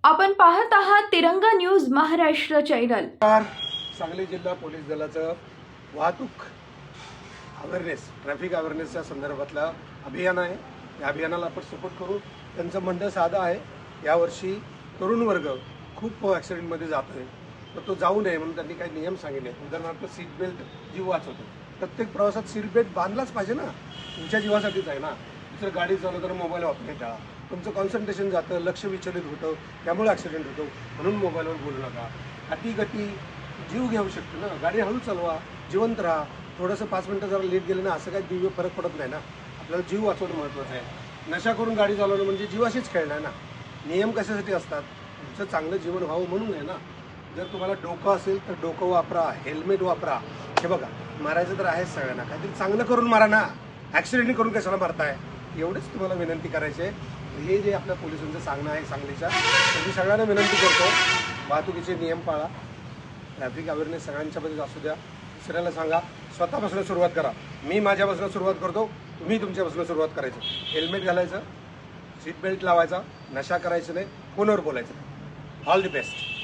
आपण पाहत आहात तिरंगा न्यूज महाराष्ट्र चॅनल। सांगली जिल्हा पोलीस दलाचं वाहतूक अवेअरनेस ट्रॅफिक अवेअरनेसच्या संदर्भातलं अभियान आहे। या अभियानाला आपण सपोर्ट करू। त्यांचं म्हणणं साधं आहे, यावर्षी तरुण वर्ग खूप ॲक्सिडेंटमध्ये जातोय, तर तो जाऊ नये म्हणून त्यांनी काही नियम सांगितले। उदाहरणार्थ सीट बेल्ट जीव वाचवतो। प्रत्येक प्रवासात सीट बेल्ट बांधलाच पाहिजे ना, तुमच्या जीवासाठीच आहे ना। दुसरं गाडी चालवताना मोबाईल वापरणे टाळा, तुमचं कॉन्सन्ट्रेशन जातं, लक्ष विचलित होतं, त्यामुळे ॲक्सिडेंट होतो। म्हणून मोबाईलवर बोलू नका। अति जीव घेऊ शकतो ना, गाडी हळू चालवा, जिवंत राहा। थोडंसं 5 मिनिटं जरा लेट गेलं ना, असं काही दिव्य फरक पडत नाही ना। आपल्याला जीव वाचवणं महत्त्वाचं आहे। नशा करून गाडी चालवणं म्हणजे जीवाशीच खेळणं आहे ना। नियम कशासाठी असतात? तुमचं चांगलं जीवन व्हावं म्हणून आहे ना। जर तुम्हाला डोकं असेल तर डोकं वापरा, हेल्मेट वापरा। हे बघा, मारायचं तर आहेच सगळ्यांना, काहीतरी चांगलं करून मारा ना। ॲक्सिडेंट करून कशाला मारताय? एवढीच तुम्हाला विनंती करायची आहे। हे जे आपल्या पोलिसांचं सांगणं आहे सांगलीच्या, तर मी सगळ्यांना विनंती करतो, वाहतुकीचे नियम पाळा। ट्रॅफिक अवेअरनेस सगळ्यांच्यामध्ये असू द्या। दुसऱ्याला सांगा, स्वतःपासून सुरुवात करा। मी माझ्यापासून सुरुवात करतो, तुम्ही तुमच्यापासून सुरुवात करायचं। हेल्मेट घालायचं, सीट बेल्ट लावायचा, नशा करायचं नाही, फोनवर बोलायचं नाही। All the best.